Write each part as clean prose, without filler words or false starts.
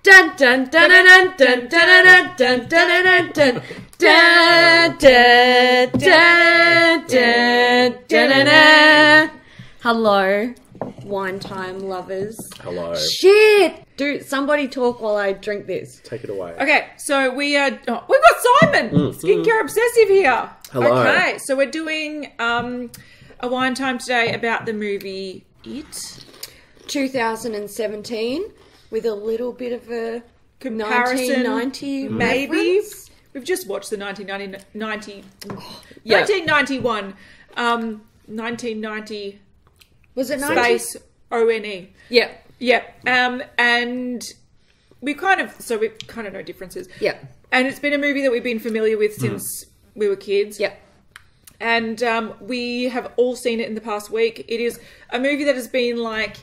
Dun dun dun dun dun dun dun dun dun dun dun dun dun dun dun dun. Hello, wine time lovers. Hello. Shit! Dude, somebody talk while I drink this. Take it away. Okay, so we've got Simon, skincare obsessive here. Hello. Okay, so we're doing a wine time today about the movie It. 2017 with a little bit of a Comparison, 1990 maybe. reference. We've just watched the 1991, 1990 Was it 90? space ONE. Yeah. Yeah, and we kind of know differences. Yeah. And it's been a movie that we've been familiar with since we were kids. Yeah. And we have all seen it in the past week. It is a movie that has been like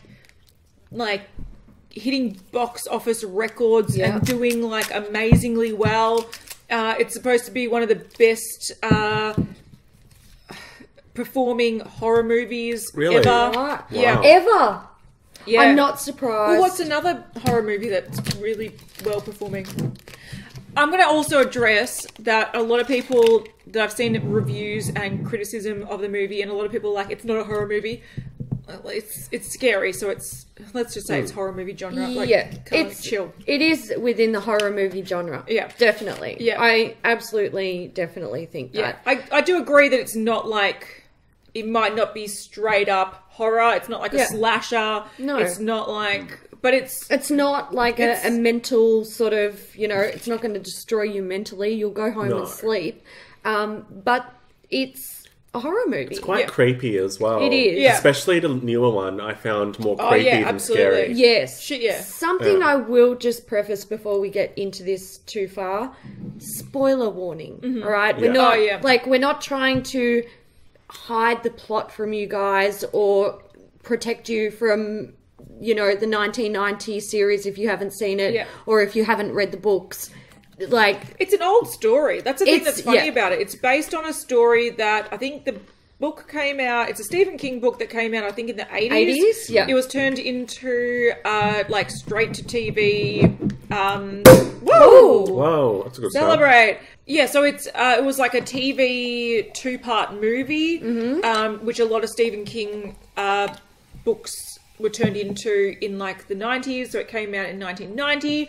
hitting box office records and doing like amazingly well. It's supposed to be one of the best performing horror movies ever. Right. Yeah. Ever. Yeah. I'm not surprised. Well, what's another horror movie that's really well performing? I'm going to also address that a lot of people that I've seen reviews and criticism of the movie, and a lot of people are like, it's not a horror movie. It's scary, so let's just say it's horror movie genre. Like, it's chill. It is within the horror movie genre. Yeah, definitely. Yeah, I definitely think that. I do agree that it's not like, it might not be straight up horror. It's not like a slasher. No, it's not like, but it's not like a mental sort of, it's not going to destroy you mentally. You'll go home and sleep. But it's a horror movie. It's quite creepy as well. It is. Yeah. Especially the newer one I found more creepy than scary. Yes. Shit, yeah. Something I will just preface before we get into this too far. Spoiler warning. All right? We're not we're not trying to hide the plot from you guys or protect you from, the 1990 series if you haven't seen it or if you haven't read the books. Like, it's an old story. That's the thing that's funny about it. It's based on a story that I think the book came out. It's a Stephen King book that came out, I think, in the 80s. Yeah. It was turned into straight to TV. Whoa, that's a good Celebrate. Start. Yeah, so it was like a TV 2-part movie, which a lot of Stephen King books were turned into in like the 90s. So it came out in 1990.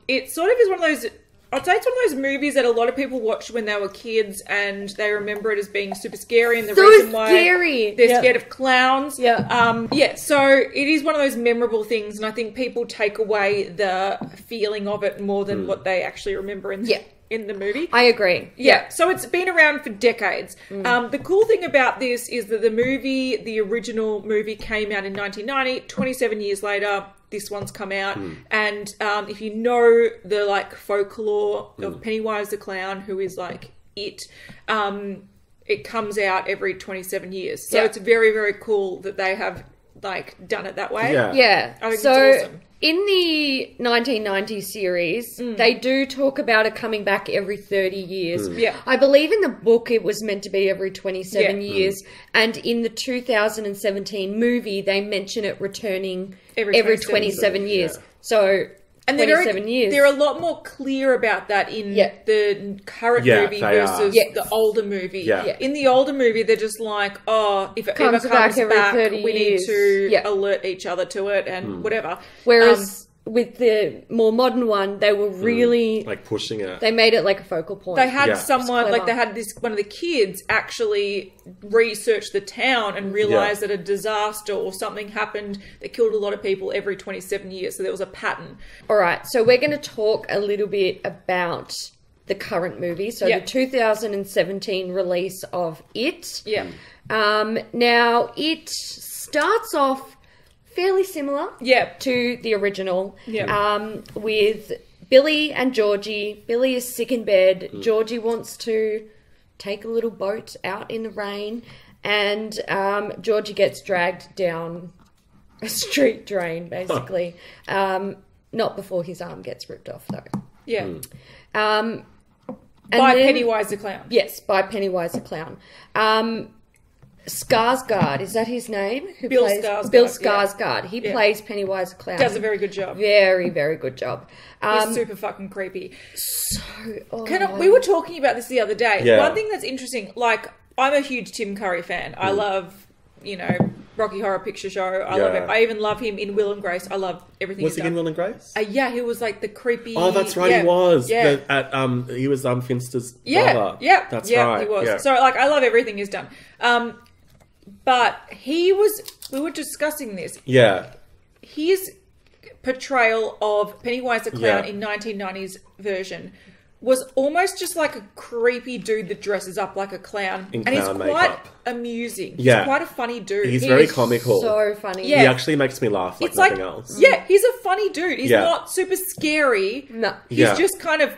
It sort of is one of those, I'd say it's one of those movies that a lot of people watched when they were kids and they remember it as being super scary, and the reason why they're scared of clowns. So it is one of those memorable things, and I think people take away the feeling of it more than what they actually remember in the movie. I agree. Yeah. So it's been around for decades. The cool thing about this is that the original movie came out in 1990, 27 years later. This one's come out, and if you know the like folklore of Pennywise the clown, who is like it comes out every 27 years. So it's very, very cool that they have like done it that way. Yeah. I think so it's awesome. In the 1990 series, they do talk about it coming back every 30 years. Yeah. I believe in the book it was meant to be every 27 years. And in the 2017 movie, they mention it returning every 27 years. Yeah. So, and 27 years. They're a lot more clear about that in the current movie versus the older movie. Yeah. In the older movie, they're just like, if it ever comes back, we need to alert each other to it and whatever. Whereas with the more modern one, they were really like pushing it. They made it like a focal point. They had someone, like they had one of the kids actually research the town and realize that a disaster or something happened that killed a lot of people every 27 years. So there was a pattern. All right. So we're going to talk a little bit about the current movie. So the 2017 release of It. Yeah. Now, it starts off fairly similar to the original with Billy and Georgie. Billy is sick in bed. Georgie wants to take a little boat out in the rain, and Georgie gets dragged down a street drain, basically. Not before his arm gets ripped off, though. Yeah. By Pennywise the clown. Yes, by Pennywise the clown. Skarsgård, is that his name? Bill Skarsgård. Bill Skarsgård. He plays Pennywise the Clown. Does a very good job. Very, very good job. He's super fucking creepy. So, we were talking about this the other day. Yeah. One thing that's interesting, like, I'm a huge Tim Curry fan. I love, Rocky Horror Picture Show. I love him. I even love him in Will and Grace. I love everything Was he in Will and Grace? Yeah, he was like the creepy... Oh, that's right, he was. Yeah. He was Finster's brother. Yeah, that's right. He was. Yeah. So, like, I love everything he's done. But we were discussing this. Yeah. His portrayal of Pennywise the Clown in 1990s version was almost just like a creepy dude that dresses up like a clown. In and clown he's quite makeup. amusing. Yeah. He's quite a funny dude. He's very comical. So funny. Yeah. He actually makes me laugh like It's nothing else. Yeah, he's a funny dude. He's not super scary. No. He's just kind of...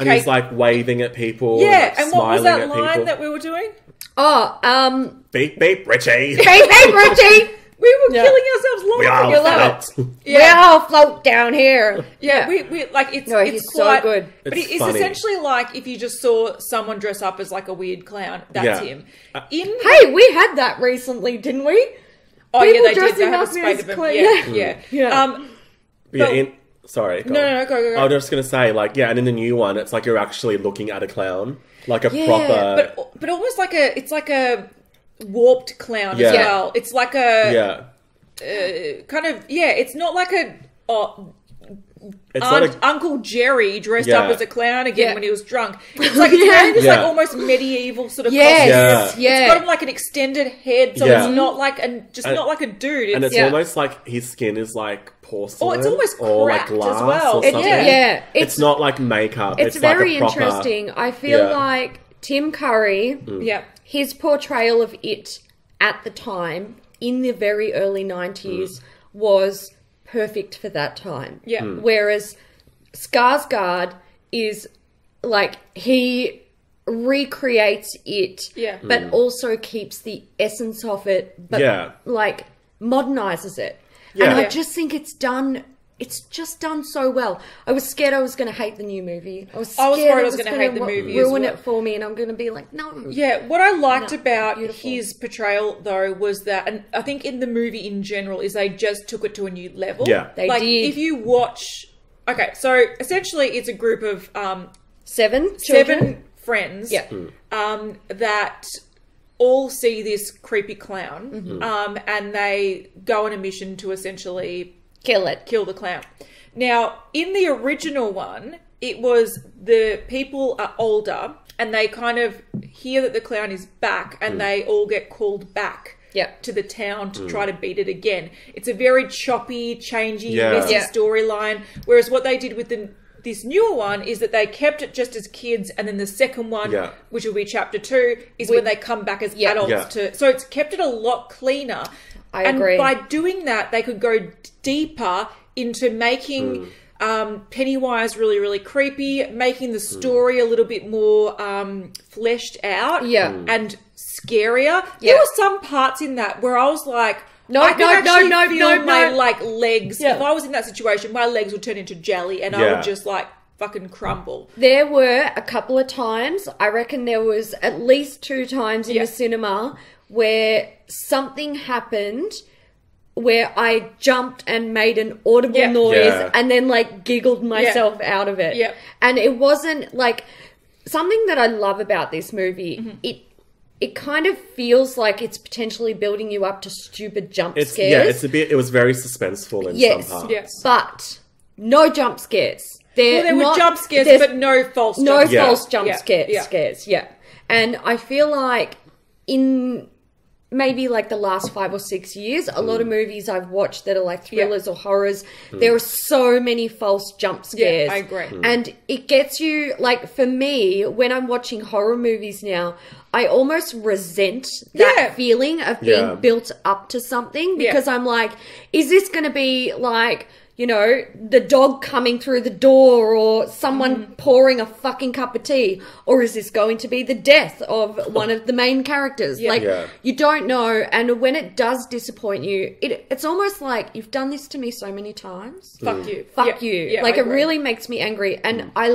And he's like waving at people. Yeah, and what was that smiling at line people. that we were doing? Oh, Beep, beep, Richie. Beep, beep, Richie! We were killing ourselves We laughing. all float. We all float down here. Yeah, we like it's No, it's he's quite so good. But It's it's funny. essentially like if you just saw someone dress up as like a weird clown, that's him. Hey, we had that recently, didn't we? Oh people yeah, they did. dressing They have a up spate as of them. clown- Yeah. Yeah, sorry. Go on. No, go. I was just going to say, like, and in the new one, it's like you're actually looking at a clown. Like a proper... But almost like it's like a warped clown as Yeah. well. It's like a Yeah. kind of it's not like a It's not a... Uncle Jerry dressed Yeah. up as a clown again Yeah. when he was drunk. It's like it's wearing this like almost medieval sort of Yes. costume. Yeah. It's got him like an extended head, so Yeah. it's not like not like a dude. And it's Yeah. almost like his skin is like porcelain. Oh, it's almost or like cracked as glass well. or It- something. yeah. It's not like makeup. It's like very a proper... interesting. I feel Yeah. like Tim Curry, Yeah. his portrayal of it at the time, in the very early 90s, was perfect for that time. Yeah. Whereas Skarsgård is like, he recreates it, but also keeps the essence of it, but like modernizes it. Yeah. And I just think it's just done so well. I was scared I was going to hate the new movie. I was scared worried I was going gonna to hate the movie as ruin well. it for me, and I'm going to be like, no. Yeah, what I liked No, about beautiful. his portrayal, though, was that, and I think in the movie in general, is they just took it to a new level. Yeah. They like, did. if you watch... Okay, so essentially it's a group of Seven friends Yeah. that all see this creepy clown and they go on a mission to essentially Kill it. kill the clown. Now, in the original one, it was the people are older and they kind of hear that the clown is back and they all get called back to the town to try to beat it again. It's a very choppy, changing, messy storyline. Whereas what they did with this newer one is that they kept it just as kids, and then the second one, which will be chapter 2, is when they come back as adults so it's kept it a lot cleaner. I agree. And by doing that, they could go deeper into making Pennywise really, really creepy, making the story a little bit more fleshed out and scarier. There were some parts in that where I was like, I could actually feel my like legs. If I was in that situation, my legs would turn into jelly and I would just like fucking crumble. There were a couple of times, I reckon there was at least 2 times in the cinema where something happened where I jumped and made an audible noise and then like giggled myself out of it. And it wasn't like something that I love about this movie. It kind of feels like it's potentially building you up to stupid jump scares. Yeah, it was very suspenseful in some parts. Yes. But no jump scares. There were jump scares, but no false jump no scares. false jump scares. Yeah. And I feel like in maybe like the last 5 or 6 years, a lot of movies I've watched that are like thrillers or horrors, there are so many false jump scares. Yeah, I agree. And it gets you, like for me, when I'm watching horror movies now, I almost resent that feeling of being built up to something because I'm like, is this going to be like, you know, the dog coming through the door or someone pouring a fucking cup of tea? Or is this going to be the death of one of the main characters? You don't know. And when it does disappoint you, it's almost like you've done this to me so many times. Fuck you. Fuck you. Yeah, like, I it agree. really makes me angry. And I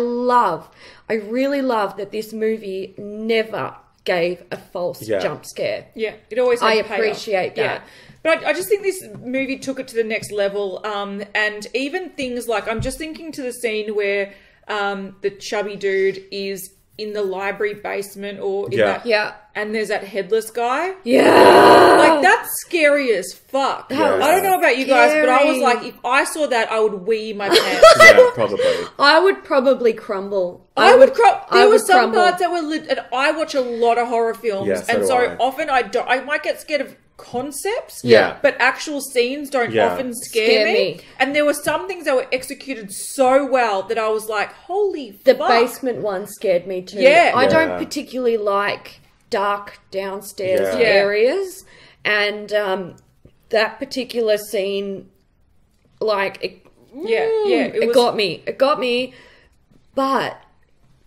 really love that this movie never, gave a false jump scare. Yeah, it always had I to pay off. appreciate that. Yeah. But I just think this movie took it to the next level. And even things like, I'm just thinking to the scene where the chubby dude is in the library basement or in that... Yeah. And there's that headless guy. Yeah. Like, that's scary as fuck. Yeah. I don't know about you guys, but I was like, if I saw that, I would wee my pants. Yeah, probably. I would probably crumble. There were some parts that were lit, and I watch a lot of horror films, and so often I might get scared of concepts, but actual scenes don't often scare me. And there were some things that were executed so well that I was like, holy fuck. The basement one scared me too. Yeah. I don't particularly like dark downstairs areas, and that particular scene, like, it got me, but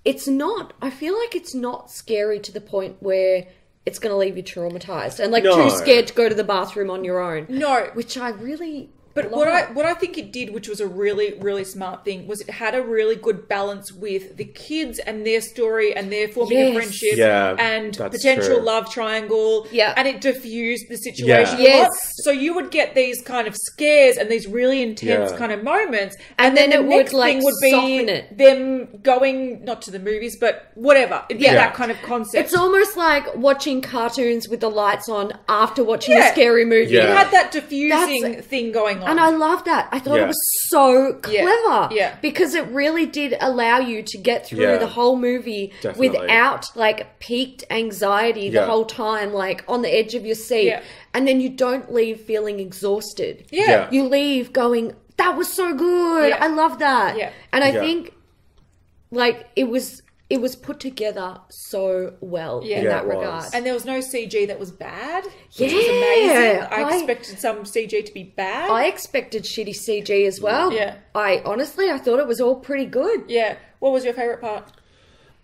it's not, I feel like it's not scary to the point where it's going to leave you traumatized and too scared to go to the bathroom on your own. No. Which I really... But what I think it did, which was a really, really smart thing, was it had a really good balance with the kids and their story and their forming a friendship and potential love triangle. Yeah. And it diffused the situation a lot. So you would get these kind of scares and these really intense kind of moments. And then the next thing would be them going, not to the movies, but whatever. It'd be that kind of concept. It's almost like watching cartoons with the lights on after watching a scary movie. It had that diffusing thing going on. And I love that. I thought it was so clever. Yeah. Because it really did allow you to get through the whole movie without peaked anxiety the whole time, on the edge of your seat. Yeah. And then you don't leave feeling exhausted. Yeah. You leave going, that was so good. Yeah. I love that. Yeah. And I think it was put together so well in that regard. And there was no CG that was bad, which was amazing. I expected some CG to be bad. I expected shitty CG as well. Yeah. I thought it was all pretty good. Yeah. What was your favourite part?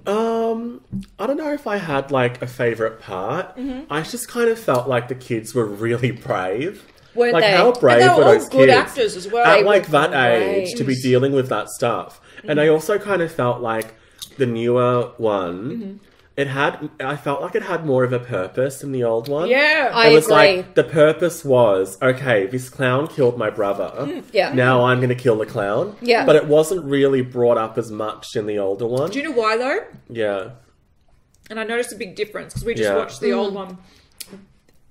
I don't know if I had a favourite part. Mm-hmm. I just kind of felt like the kids were really brave. Weren't they? How brave were those kids? Good actors as well. At that age to be dealing with that stuff. Mm-hmm. And I also kind of felt like the newer one, I felt like it had more of a purpose than the old one. Yeah, I agree. The purpose was, okay, this clown killed my brother. Yeah. Now I'm going to kill the clown. Yeah. But it wasn't really brought up as much in the older one. Do you know why, though? Yeah. And I noticed a big difference, because we just watched the old one.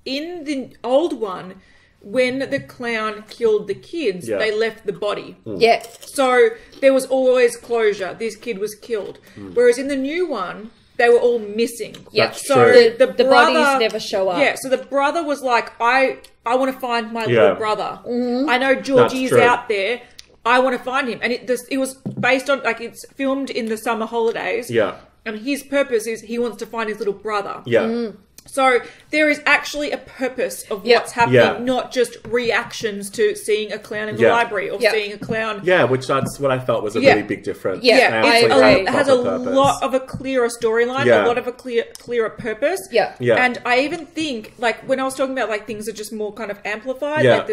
In the old one, when the clown killed the kids, they left the body. Yeah. So there was always closure. This kid was killed. Whereas in the new one, they were all missing. Yeah. So the bodies never show up. Yeah. So the brother was like, I want to find my little brother. Mm-hmm. I know Georgie's out there. I want to find him. And it was based on, it's filmed in the summer holidays. Yeah. And his purpose is he wants to find his little brother. Yeah. Mm. So there is actually a purpose of what's happening, not just reactions to seeing a clean in the library or seeing a clown. Yeah, which that's what I felt was a really big difference. Yeah, it has a lot of a clearer storyline, a lot of a clearer purpose. Yeah. And I even think, when I was talking about things are just more kind of amplified,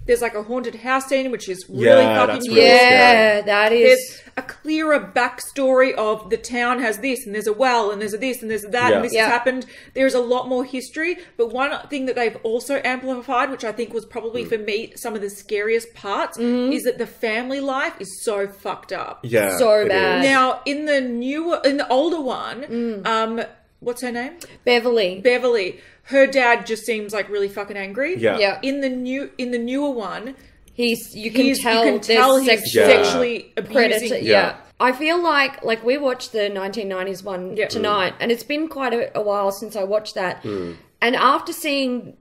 there's a haunted house scene, which is really fucking cool. Yeah, that is. There's a clearer backstory of the town has this, and there's a well, and there's a this, and there's a that, and this has happened. There's a lot more history. But one thing that they've also amplified, which I think was probably for me some of the scariest parts, is that the family life is so fucked up. Yeah, so bad. Now in the older one, what's her name? Beverly. Her dad just seems really fucking angry. Yeah. In the newer one, you can tell he's sexually abusing. Yeah. I feel like we watched the 1990s one tonight, and it's been quite a while since I watched that. Mm. And after seeing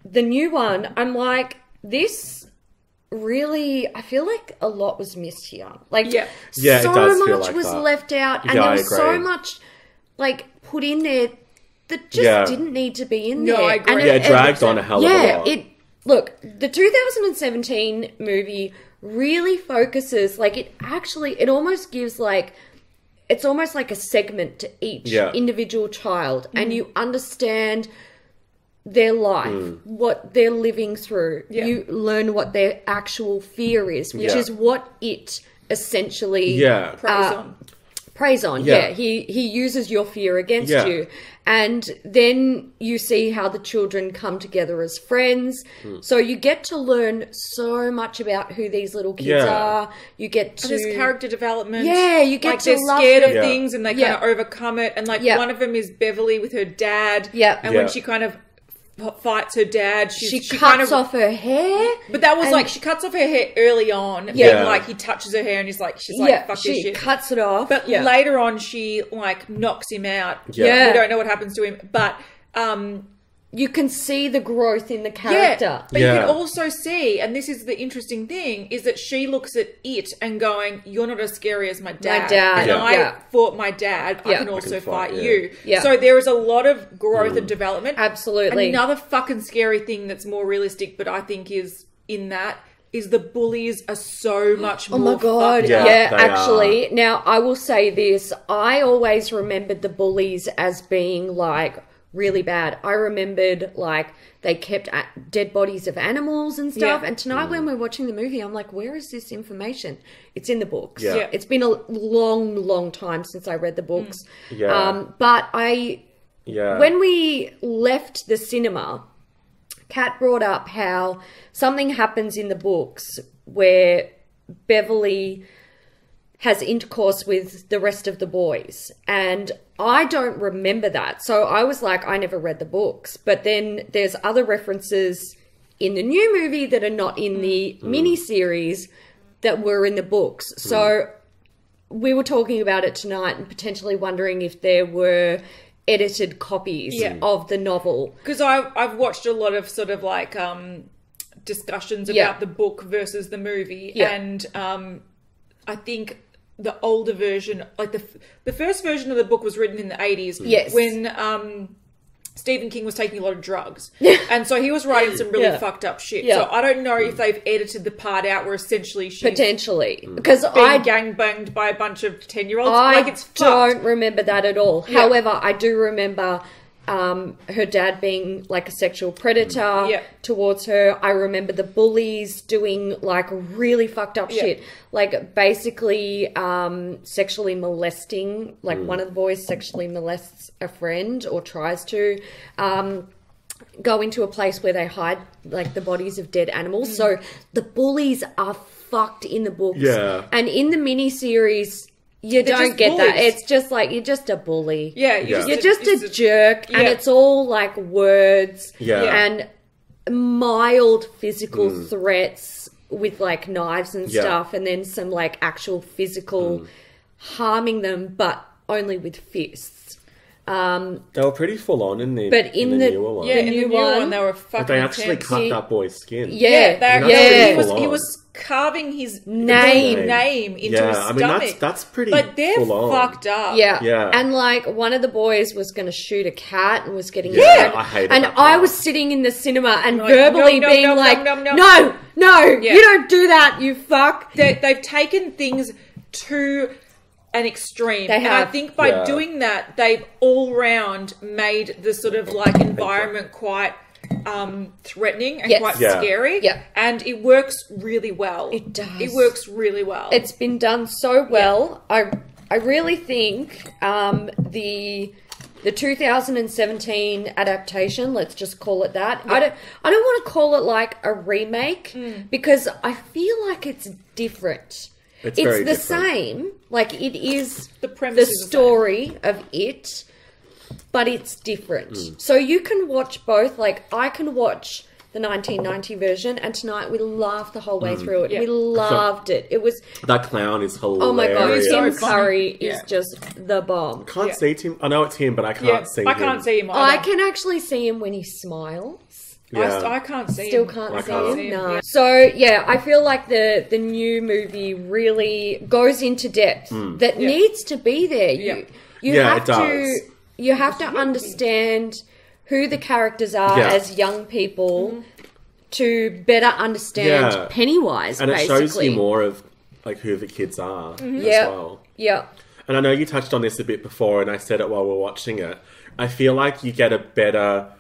the new one, I'm like, this really, I feel like a lot was missed here. So much was left out, and there was so much put in there that just didn't need to be in there. No, I agree. And it dragged on a hell of a lot. Look, the 2017 movie really focuses, it almost gives, it's almost like a segment to each individual child, and you understand their life, what they're living through. Yeah. You learn what their actual fear is, which is what it essentially preys on. preys on. Yeah. He uses your fear against you. And then you see how the children come together as friends. So you get to learn so much about who these little kids are. You get to... And there's character development. Yeah, you get to love they're scared of things and they kind of overcome it. And like one of them is Beverly with her dad. And when she kind of fights her dad, she cuts kind of off her hair. But that was like, she cuts off her hair early on. And like he touches her hair and she's like, fuck this shit. She cuts it off. But later on she like knocks him out. We don't know what happens to him. But you can see the growth in the character. But you can also see, and this is the interesting thing, is that she looks at it and going, you're not as scary as my dad. And I fought my dad. I can also fight you. So there is a lot of growth and development. Absolutely. Another fucking scary thing that's more realistic, but I think is in that, is the bullies are so much more. Oh my God. Actually. Now, I will say this. I always remembered the bullies as being like really bad. I remembered like they kept dead bodies of animals and stuff. And tonight when we're watching the movie, I'm like, where is this information? It's in the books. It's been a long time since I read the books. But when we left the cinema, Kat brought up how something happens in the books where Beverly has intercourse with the rest of the boys. And I don't remember that. So I was like, I never read the books. But then there's other references in the new movie that are not in the miniseries that were in the books. So we were talking about it tonight and potentially wondering if there were edited copies of the novel. Because I've watched a lot of sort of like discussions about the book versus the movie. And I think the older version, like the first version of the book was written in the 80s when Stephen King was taking a lot of drugs. And so he was writing some really fucked up shit. So I don't know if they've edited the part out where essentially she's potentially because being gangbanged by a bunch of 10-year-olds. I it's don't remember that at all. However, I do remember her dad being like a sexual predator towards her. I remember the bullies doing like really fucked up shit, like basically sexually molesting, like one of the boys sexually molests a friend or tries to go into a place where they hide like the bodies of dead animals. So the bullies are fucked in the books. And in the miniseries, you don't get that. It's just like, you're just a bully. You're just a jerk. And it's all like words and mild physical threats with like knives and stuff. And then some like actual physical harming them, but only with fists. They were pretty full on in the newer one. In the new one, they were fucking like they actually cut that boy's skin. He was carving his name into his stomach. I mean, that's pretty they're full fucked up. And like one of the boys was going to shoot a cat and was getting I hated and that I part. was sitting in the cinema and verbally no, being no, like, no. You don't do that, you fuck. They've taken things to an extreme. And I think by doing that, they've all round made the sort of like environment quite threatening and quite scary. And it works really well. It does. It works really well. It's been done so well. I really think the 2017 adaptation, let's just call it that. I don't want to call it like a remake because I feel like it's different. It's very the different. Same. Like it is the story of it, but it's different. So you can watch both. Like I can watch the 1990 version, and tonight we laughed the whole way through it. We loved it. It was that clown is hilarious. Oh my god, Tim Curry is just the bomb. Can't see Tim. I know it's him, but I can't see him. I can't see him either. I can actually see him when he smiles. I can't see Still him. can't see him. No. So yeah, I feel like the new movie really goes into depth that needs to be there. You have to understand who the characters are as young people to better understand Pennywise. And basically. It shows you more of like who the kids are as well. And I know you touched on this a bit before, and I said it while we were watching it. I feel like you get a better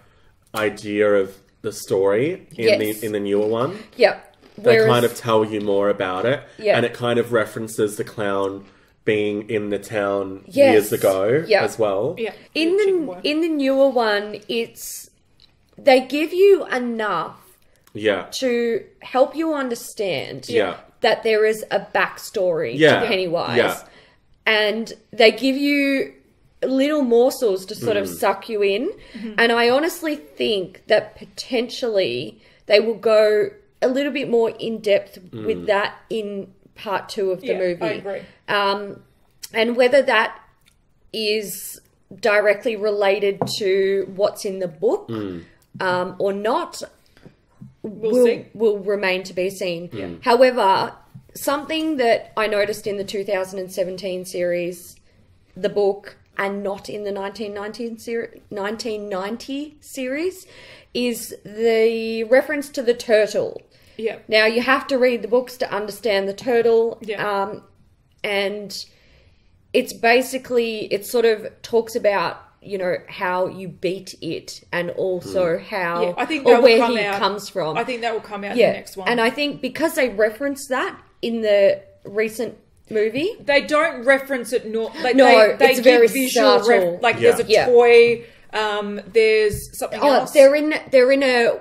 idea of the story in the newer one. They kind of tell you more about it, and it kind of references the clown being in the town years ago as well. Yeah. In the newer one, they give you enough to help you understand that there is a backstory to Pennywise. Yeah. And they give you little morsels to sort of suck you in. Mm-hmm. And I honestly think that potentially they will go a little bit more in depth with that in part 2 of the movie. I agree. And whether that is directly related to what's in the book or not will remain to be seen. Yeah. However, something that I noticed in the 2017 series, the book, and not in the 1990 series, is the reference to the turtle. Yeah. Now, you have to read the books to understand the turtle. Yeah. And it's basically, it sort of talks about, you know, how you beat it and also how, I think or where he comes from. I think that will come out in the next one. And I think because they reference that in the recent movie, they don't reference it. They it's very visual. There's a toy. There's something else. They're in a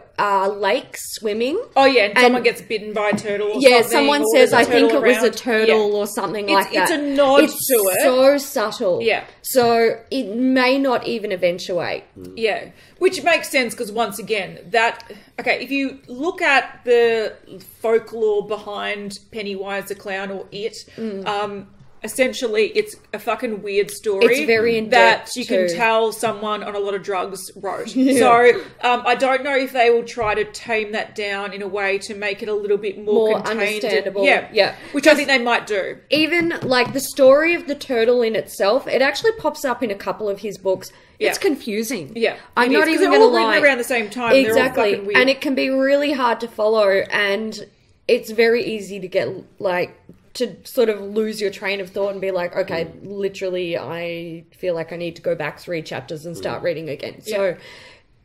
lake swimming. Oh yeah, and someone gets bitten by a turtle. Or something, someone says, "I think it was a turtle" or something like that. It's a nod to it. It's so subtle. Yeah. So it may not even eventuate. Yeah, which makes sense because once again, if you look at the folklore behind Pennywise the Clown or it, essentially, it's a fucking weird story. It's very in-depth that you can tell someone on a lot of drugs wrote. Yeah. So I don't know if they will try to tame that down in a way to make it a little bit more contained. Understandable. Yeah. Which I think they might do. Even like the story of the turtle in itself, it actually pops up in a couple of his books. Yeah. It's confusing. Yeah, I'm not even going to lie. Written around the same time. Exactly, they're all fucking weird. And it can be really hard to follow, and it's very easy to get to sort of lose your train of thought and be like, okay, literally, I feel like I need to go back 3 chapters and start reading again. So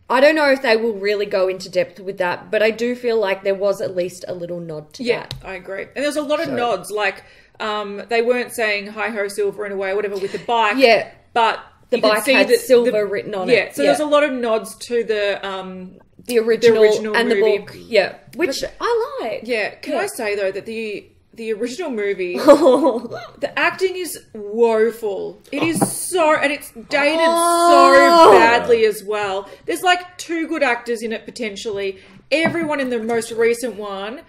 I don't know if they will really go into depth with that, but I do feel like there was at least a little nod to that. Yeah, I agree. And there's a lot of nods, like they weren't saying hi-ho silver in a way or whatever with the bike. Yeah. But the bike had silver written on it. Yeah, so there's a lot of nods to the original and movie. The book. Yeah, which I like. Yeah. Can I say, though, that the original movie, the acting is woeful. It is so, and it's dated so badly as well. There's like 2 good actors in it potentially. Everyone in the most recent one,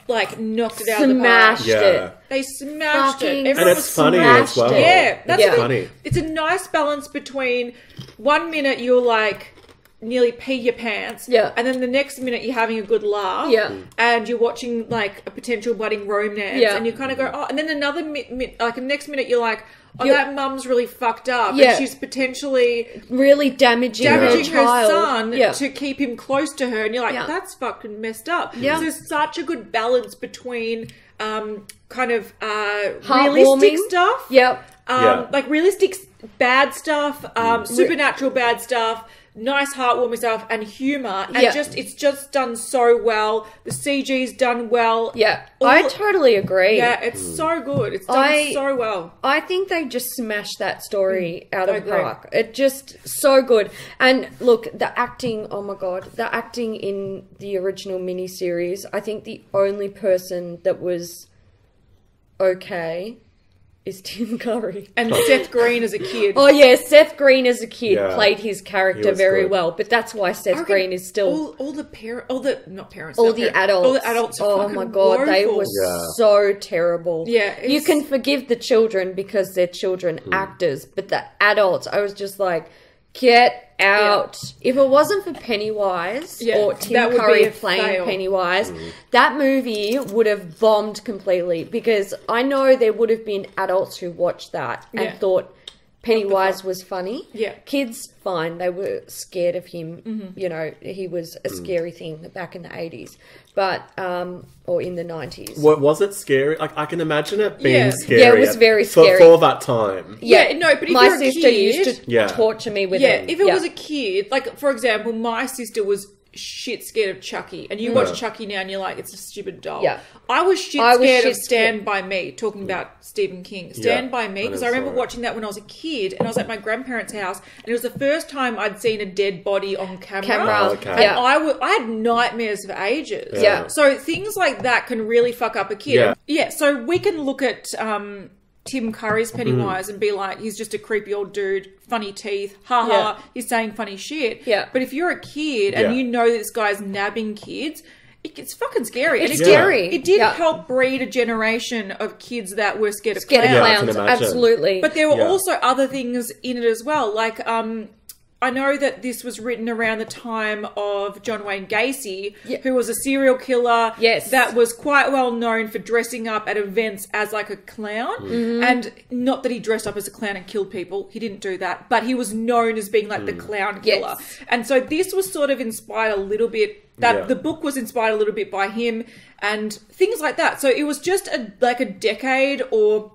knocked it out of the park. Smashed it. They smashed it. Everyone and it's funny as well. Yeah, that's funny. It's a nice balance between 1 minute you're nearly pee your pants. Yeah. And then the next minute you're having a good laugh. Yeah. And you're watching a potential budding romance. Yeah. And you kind of go, and then another the next minute you're like, that mum's really fucked up. Yeah. And she's potentially really damaging her son to keep him close to her. And you're like, that's fucking messed up. Yeah. So there's such a good balance between realistic stuff. Yep. Realistic bad stuff, supernatural bad stuff, nice heartwarming stuff, and humour, and it's just done so well. The CG's done well. Yeah, I totally agree. Yeah, it's so good. It's done so well. I think they just smashed that story out of the park. It just so good. And look, the acting. Oh my god, the acting in the original miniseries. I think the only person that was okay is Tim Curry. And Seth Green as a kid. Oh yeah, Seth Green as a kid played his character very well, but that's why Seth Green is still all the adults. All the adults. Oh my god, they were so terrible. Yeah, you can forgive the children because they're children actors, but the adults, I was just like, get out. If it wasn't for Pennywise or Tim Curry playing Pennywise, that movie would have bombed completely, because I know there would have been adults who watched that and thought Pennywise was funny. Yeah. Kids, fine. They were scared of him. Mm-hmm. You know, he was a scary thing back in the 80s. But, or in the 90s. Was it scary? I can imagine it being scary. Yeah, it was very scary. For that time. Yeah, no, but if my sister used to torture me with it. If it was a kid, for example, my sister was shit scared of Chucky, and you watch Chucky now and you're like, it's a stupid doll. Yeah. I was scared of Stand By Me, talking about Stephen King. Stand By Me, because I remember watching that when I was a kid, and I was at my grandparents' house, and it was the first time I'd seen a dead body on camera. Oh, okay. And I had nightmares for ages. Yeah. So things like that can really fuck up a kid. Yeah, so we can look at Tim Curry's Pennywise and be like, he's just a creepy old dude, funny teeth, he's saying funny shit. Yeah. But if you're a kid and you know this guy's nabbing kids, it's fucking scary. It's scary. It did help breed a generation of kids that were scared of clowns. Scared of clowns, absolutely. But there were also other things in it as well. Like, I know that this was written around the time of John Wayne Gacy, who was a serial killer that was quite well known for dressing up at events as like a clown. And not that he dressed up as a clown and killed people. He didn't do that. But he was known as being like the clown killer. And so this was sort of inspired a little bit, the book was inspired a little bit by him and things like that. So it was just a decade or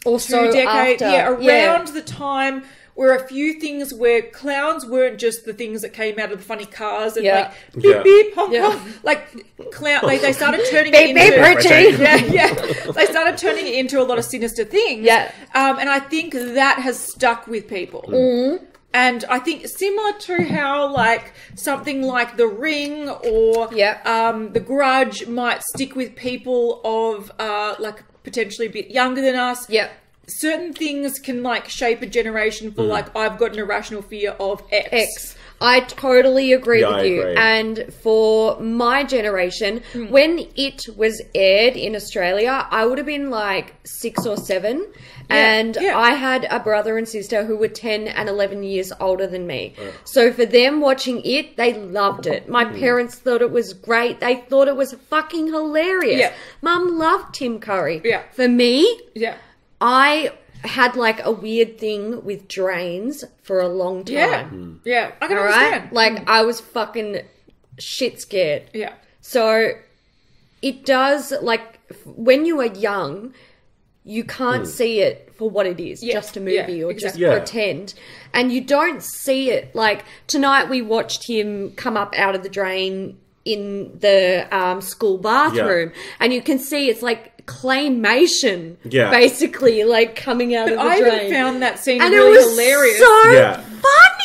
also 2 decades. After. Around the time where a few things where clowns weren't just the things that came out of the funny cars and like beep beep honk honk, like clown. They started turning it into they started turning it into a lot of sinister things. And I think that has stuck with people. And I think similar to how like something like The Ring or The Grudge might stick with people of like potentially a bit younger than us. Certain things can like shape a generation for like, I've got an irrational fear of X. I totally agree with you. And for my generation, when it was aired in Australia, I would have been like 6 or 7. And I had a brother and sister who were 10 and 11 years older than me. So for them watching it, they loved it. My parents thought it was great. They thought it was fucking hilarious. Mum loved Tim Curry. For me, I had like a weird thing with drains for a long time. I can understand. Like I was fucking shit scared. So it does, like, when you are young, you can't see it for what it is, just a movie or just pretend. And you don't see it. Like tonight we watched him come up out of the drain in the school bathroom and you can see it's like claymation basically like coming out of the drain. I even found that scene really hilarious. So funny.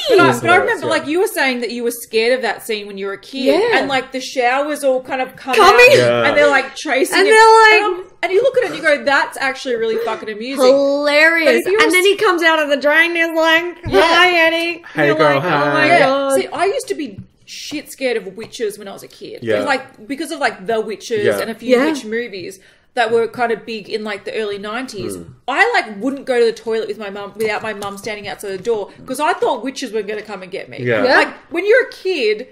But I remember like you were saying that you were scared of that scene when you were a kid and like the showers all kind of coming out and they're like chasing and him. They're like, and you look at it and you go, that's actually really fucking amusing. Hilarious. And then he comes out of the drain and he's like, hi Eddie. Hey girl, like, hi. Oh my God. See, I used to be shit scared of witches when I was a kid. Like because of like The Witches and a few witch movies that were kind of big in like the early 90s. I like wouldn't go to the toilet with my mum without my mum standing outside the door because I thought witches were going to come and get me. Like when you're a kid,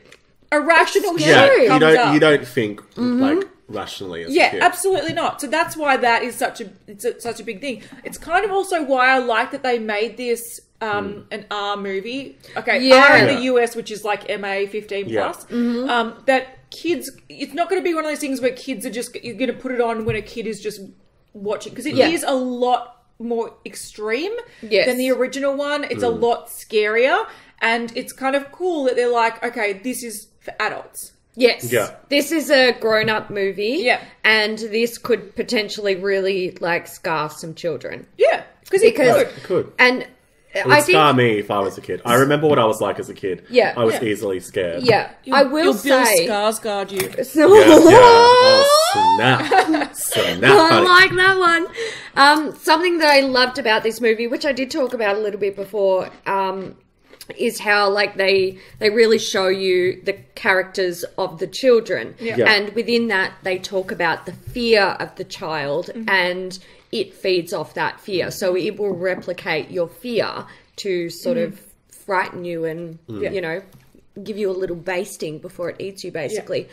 irrational shit comes up. You don't think like rationally as a kid. Absolutely not. So that's why that is such a big thing. It's kind of also why I like that they made this an R movie. Okay, R in the US, which is like MA 15 plus. That kids, it's not going to be one of those things where kids are just, you're going to put it on when a kid is just watching, because it is a lot more extreme than the original one. It's a lot scarier, and it's kind of cool that they're like, okay, this is for adults. Yes. This is a grown-up movie. And this could potentially really like scar some children. Because it could. And it would scar me if I was a kid. I remember what I was like as a kid. I was easily scared. I will say... Bill Skarsgård you. Oh, snap. I like that one. Something that I loved about this movie, which I did talk about a little bit before, is how like they really show you the characters of the children. And within that, they talk about the fear of the child and... it feeds off that fear. So it will replicate your fear to sort of frighten you and, you know, give you a little basting before it eats you, basically.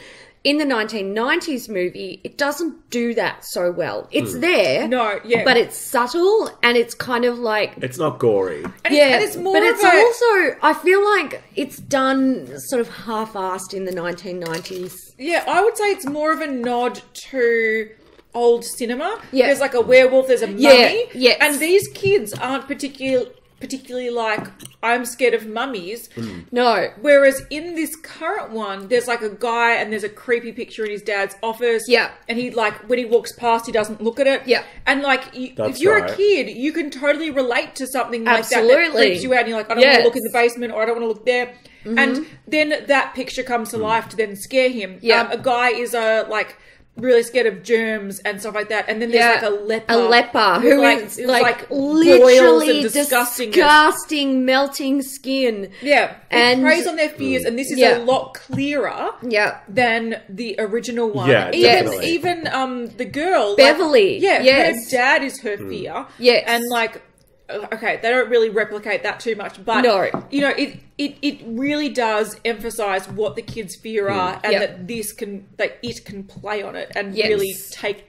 In the 1990s movie, it doesn't do that so well. It's there, but it's subtle and it's kind of like... it's not gory. And it's more but it's also... I feel like it's done sort of half-assed in the 1990s. Yeah, I would say it's more of a nod to... old cinema. There's like a werewolf, there's a mummy. And these kids aren't particularly particularly like, I'm scared of mummies. No. Whereas in this current one, there's like a guy and there's a creepy picture in his dad's office. Yeah. And he like, when he walks past, he doesn't look at it. Yeah. And like, if you're a kid, you can totally relate to something like that creeps you out and you're like, I don't want to look in the basement or I don't want to look there. And then that picture comes to life to then scare him. Yeah. A guy is like really scared of germs and stuff like that. And then there's like a leper who is like literally disgusting melting skin. Yeah. And it preys on their fears, and this is a lot clearer than the original one. Yeah, even the girl Beverly. Her dad is her fear. Yes. And like, okay, they don't really replicate that too much, but you know, it really does emphasize what the kids' fear are, and that it can play on it and really take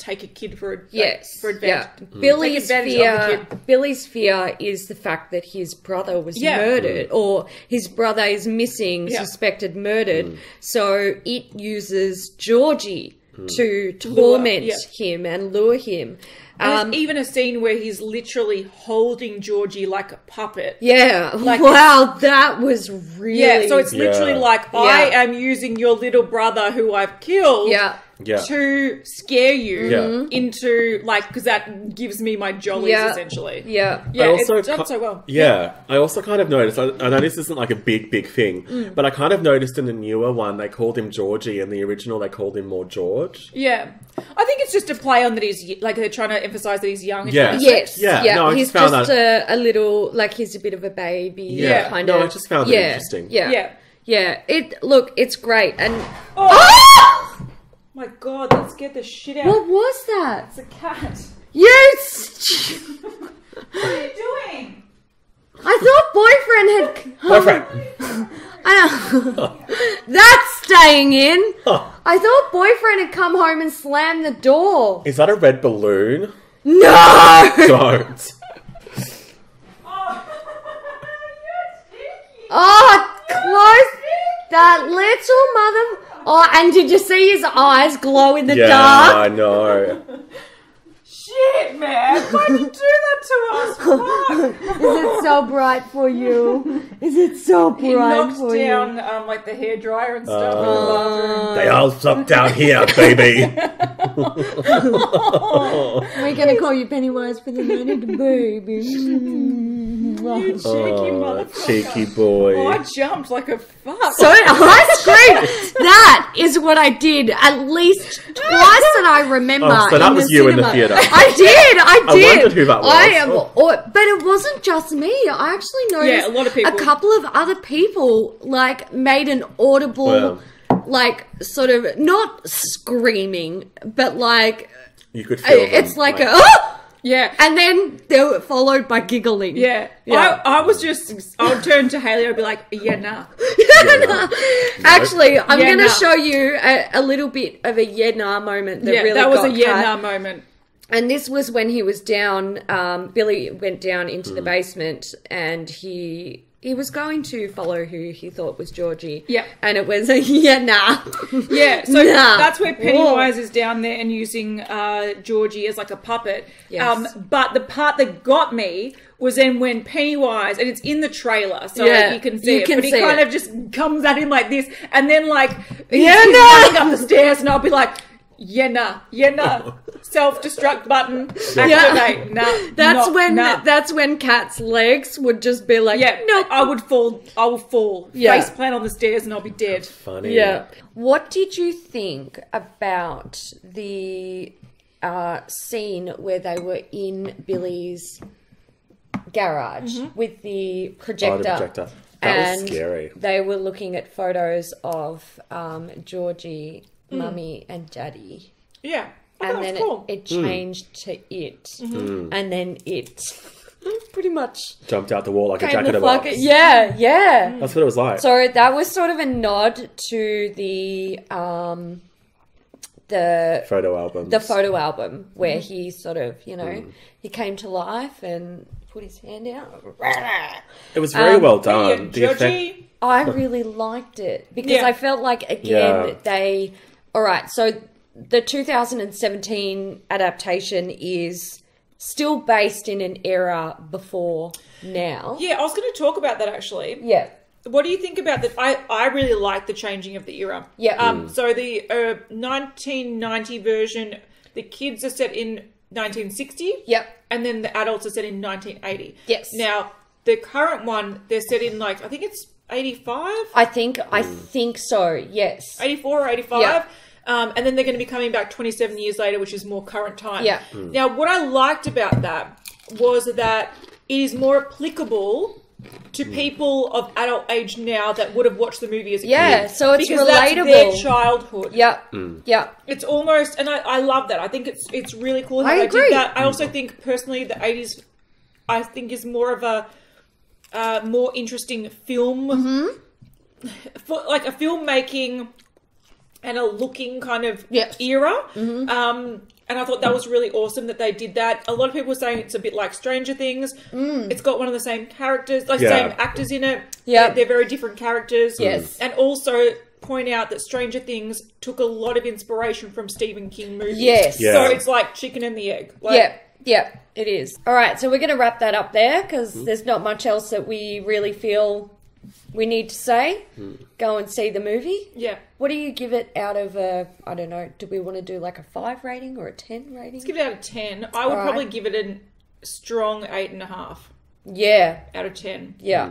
a kid for advantage. Yeah. Billy's fear is the fact that his brother was murdered, or his brother is missing, suspected murdered. So it uses Georgie to torment him and lure him. And there's even a scene where he's literally holding Georgie like a puppet. Yeah. Like, wow, that was really... Yeah, so it's literally like, I am using your little brother who I've killed to scare you into, like, because that gives me my jollies, essentially. Yeah. Yeah, it's done so well. Yeah. I also kind of noticed, I know this isn't like a big thing, but I kind of noticed in the newer one, they called him Georgie, and the original, they called him more George. Yeah. I think it's just a play on that he's, like, they're trying to emphasize that he's young. Yes. Yeah. No, he's just a little, like, he's a bit of a baby. Kind of. No, I just found it interesting. Yeah. It's great. And... My God, that scared the shit out. What was that? It's a cat. Yes! What are you doing? I thought boyfriend had... I know. That's staying in. I thought boyfriend had come home and slammed the door. Is that a red balloon? No! Don't. Oh, close that little mother... Oh, and did you see his eyes glow in the dark? Yeah, I know. Shit, man. Why'd you do that to us? Fuck. Is it so bright for you? Is it so bright for you? He knocked down, like, the hairdryer and stuff in the bathroom. They all suck down here, baby. We're going to call you Pennywise for the night, baby. You cheeky motherfucker. Cheeky boy. Oh, I jumped like a fuck. So I screamed. That is what I did at least twice that I remember. Oh, so that was you in the theatre. I did. I wondered who that was. But it wasn't just me. I actually noticed a lot of people. A couple of other people like made an audible, like sort of not screaming, but like you could feel them, it's like a. Yeah. And then they were followed by giggling. Yeah. I would turn to Hailey, I'd be like, nah. Actually, I'm going to show you a little bit of a nah moment that really got that was a nah moment. And this was when he was down, Billy went down into the basement and he was going to follow who he thought was Georgie. Yeah. And it was a nah. Yeah, so that's where Pennywise is down there and using Georgie as like a puppet. Yes. But the part that got me was then when Pennywise, and it's in the trailer, so like, you can see it, but he kind of just comes at him like this, and then like, he's running up the stairs, and I'll be like, nah. Self-destruct button. Activate. That's when Cat's legs would just be like, nope. I will fall. Face plant on the stairs and I'll be dead. Funny. Yeah. What did you think about the scene where they were in Billy's garage with the projector? The projector. That was scary. They were looking at photos of Georgie, Mummy and Daddy. Yeah. And then it changed to it. And then it pretty much jumped out the wall like a jacket of box. Yeah. That's what it was like. So that was sort of a nod to the photo album. The photo album where he sort of, he came to life and put his hand out. It was very well done. I really liked it because I felt like, again, all right, so the 2017 adaptation is still based in an era before now. Yeah, I was going to talk about that actually. Yeah. What do you think about that? I really like the changing of the era. Yeah. So the 1990 version, the kids are set in 1960. Yep. And then the adults are set in 1980. Yes. Now, the current one, they're set in like, I think it's 85? I think so, yes. 84 or 85. Yeah. And then they're going to be coming back 27 years later, which is more current time. Yeah. Now, what I liked about that was that it is more applicable to people of adult age now that would have watched the movie as a kid. Yeah, so it's because relatable. That's their childhood. Yeah. Yeah. It's almost, and I love that. I think it's really cool how I they agree. did that. I also think, personally, the 80s, I think, is more of a more interesting film, for, like a filmmaking and a looking kind of era. And I thought that was really awesome that they did that. A lot of people were saying it's a bit like Stranger Things. It's got one of the same characters, like same actors in it. Yeah. They're very different characters. Yes. And also point out that Stranger Things took a lot of inspiration from Stephen King movies. Yes. Yeah. So it's like chicken and the egg. Like, Yeah, it is. All right, so we're going to wrap that up there because there's not much else that we really feel we need to say. Go and see the movie. Yeah. What do you give it out of a, I don't know, do we want to do like a 5 rating or a 10 rating? Let's give it out of 10. I would probably give it a strong 8.5 Yeah. out of 10. Yeah.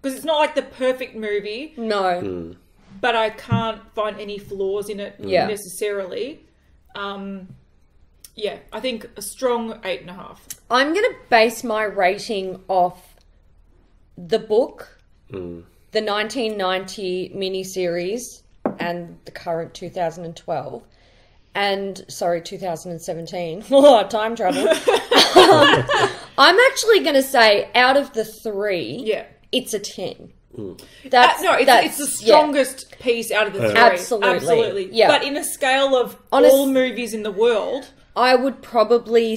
Because it's not like the perfect movie, No. but I can't find any flaws in it necessarily. Yeah, I think a strong 8.5. I'm going to base my rating off the book, the 1990 miniseries, and the current 2012. And, 2017. Time travel. I'm actually going to say, out of the 3, it's a 10. It's the strongest piece out of the 3. Absolutely. Yeah. But in a scale of all movies in the world, I would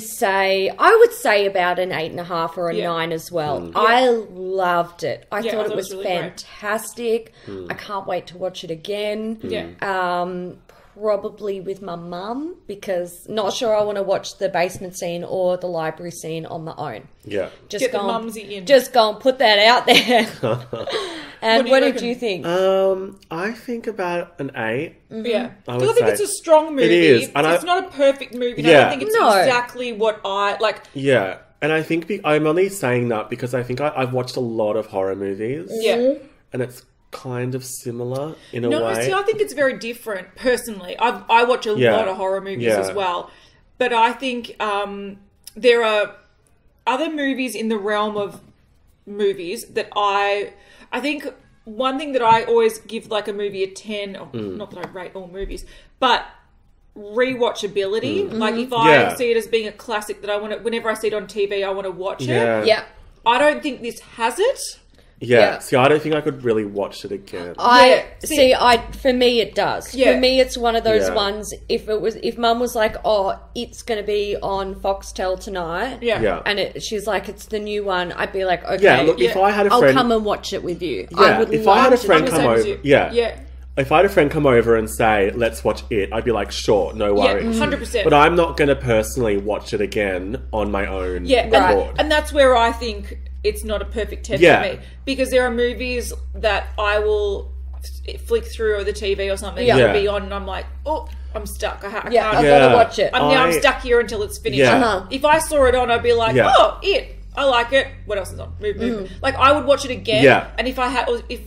say about an 8.5 or a 9 as well. I loved it. I thought it was really fantastic. I can't wait to watch it again. Probably with my mum, because not sure I want to watch the basement scene or the library scene on my own. Yeah. Just get the mumsy in. Just go and put that out there. And what did you think? I think about an 8. Yeah. Because I think it's a strong movie. It is. And it's not a perfect movie. I don't think it's exactly what I like. Yeah. And I think I'm only saying that because I think I've watched a lot of horror movies. Yeah. And it's kind of similar in a way. No, see, I think it's very different, personally. I watch a lot of horror movies as well. But I think there are other movies in the realm of movies that I think one thing that I always give like a movie a 10, not that I rate all movies, but rewatchability. Like if I see it as being a classic that I want to, whenever I see it on TV, I want to watch it. Yeah. I don't think this has it. Yeah. See, I don't think I could really watch it again. For me it does. Yeah. For me it's one of those ones, if Mum was like, oh, it's going to be on Foxtel tonight. Yeah. And she's like, it's the new one, I'd be like, okay. Yeah, look, if I had a friend... I'll come and watch it with you. Yeah, if I had a friend come over... Yeah. If I had a friend come over and say, let's watch it, I'd be like, sure, no worries. 100%. But I'm not going to personally watch it again on my own. Yeah, and that's where I think it's not a perfect 10 for me. Because there are movies that I will flick through or the TV or something will be on and I'm like, oh, I'm stuck. I can't. I've got to watch it. I'm stuck here until it's finished. Yeah. If I saw it on, I'd be like, oh, I like it. What else is on? Move. Like I would watch it again. Yeah. And if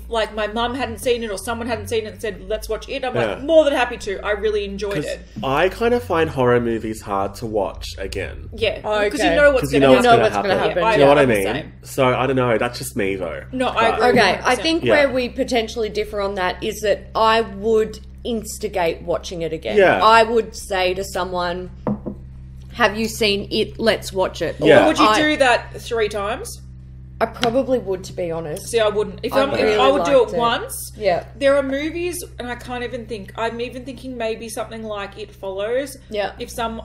like my mum hadn't seen it or someone hadn't seen it and said, let's watch it, I'm like more than happy to. I really enjoyed it. I kind of find horror movies hard to watch again. Yeah. Because you know what's going to happen. Yeah, you know what I mean? So I don't know. That's just me though. No, I agree. Okay. I think where we potentially differ on that is that I would instigate watching it again. Yeah. I would say to someone, have you seen it? Let's watch it. Yeah. Or would you do that 3 times? I probably would, to be honest. See, I wouldn't. If I would do it once. Yeah. There are movies, and I can't even think. I'm even thinking maybe something like It Follows. Yeah.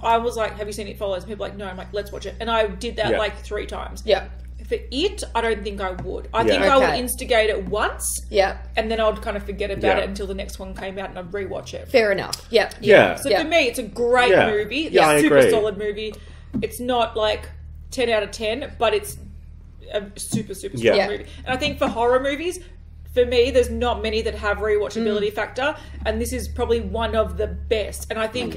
I was like, have you seen It Follows? And people are like, no. I'm like, let's watch it. And I did that like 3 times. Yeah. For it, I don't think I would. I think I would instigate it once. Yeah. And then I would kind of forget about it until the next one came out and I'd rewatch it. Fair enough. Yeah. Yeah. So for me, it's a great movie. Yeah, I super agree. solid movie. It's not like 10 out of 10, but it's a super, super strong movie. And I think for horror movies, for me, there's not many that have rewatchability factor, and this is probably one of the best. And I think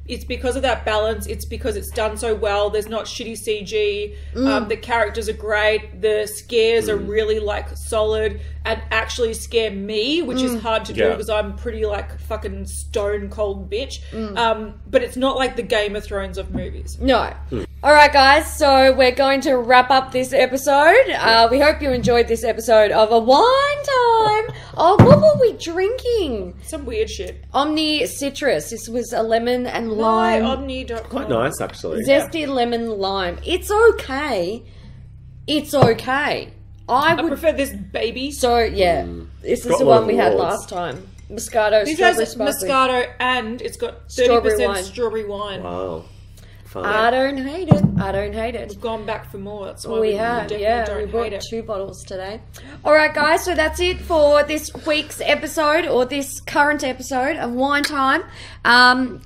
it's because of that balance. It's because it's done so well. There's not shitty CG. The characters are great. The scares are really like solid and actually scare me, which is hard to do because I'm pretty like fucking stone cold bitch. But it's not like the Game of Thrones of movies. No. All right, guys. So we're going to wrap up this episode. We hope you enjoyed this episode of A Wine Time. Oh, what were we drinking? Some weird shit. Omni Citrus. This was a lemon and lime. Omni.com. Quite nice, actually. Zesty lemon lime. It's okay. It's okay. I prefer this baby. So, this is the one we had last time. Moscato, this strawberry has sparkling. Moscato and it's got 30% strawberry wine. Wow. Fun. I don't hate it. I don't hate it. We've gone back for more. That's why we have. We bought 2 bottles today. All right, guys. So that's it for this week's episode, or this current episode of Wine Time.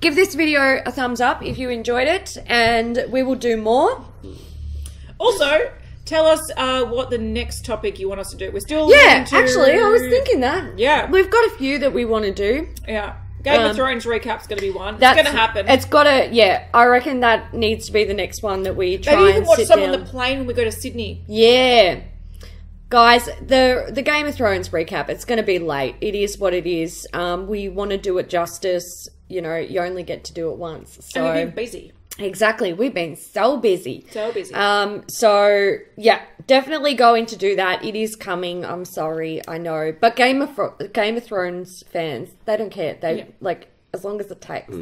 Give this video a thumbs up if you enjoyed it, and we will do more. Also, tell us what the next topic you want us to do. We're still actually, I was thinking that. Yeah, we've got a few that we want to do. Yeah. Game of Thrones recap's going to be one. It's going to happen. It's got to, I reckon that needs to be the next one that we try and maybe you can watch some down on the plane when we go to Sydney. Yeah. Guys, the Game of Thrones recap, it's going to be late. It is what it is. We want to do it justice. You know, you only get to do it once. So. And we've been busy. Exactly. We've been so busy. So busy. So, definitely going to do that. It is coming. I'm sorry. I know. But Game of Thrones fans, they don't care. They, as long as it takes.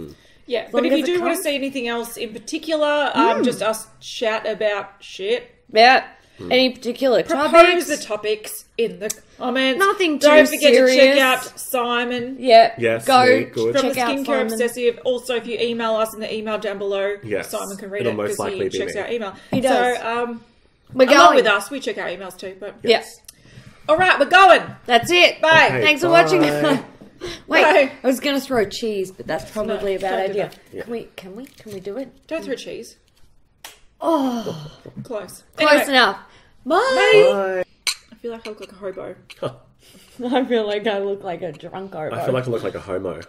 Yeah. But if you do want to see anything else in particular, just us chat about shit. Yeah. Any particular topics? Propose the topics in the comments. Nothing too Don't forget serious. to check out Simon. Yeah. Yes. Go good. From check the out Skincare Simon. Obsessive. Also, if you email us in the email down below, Simon can read It'll it most because likely he be checks me. our email. He does. So, we're going. along with us, we check our emails too. But Yes. All right, we're going. That's it. Bye. Okay, Thanks for bye. watching. Wait, Bye. I was going to throw cheese, but that's probably a bad don't do idea. that. Can we do it? Don't throw cheese. Oh, Close. close Anyway, enough. Bye. Bye. I feel like I look like a hobo. I feel like I look like a drunk over. I feel like I look like a homo.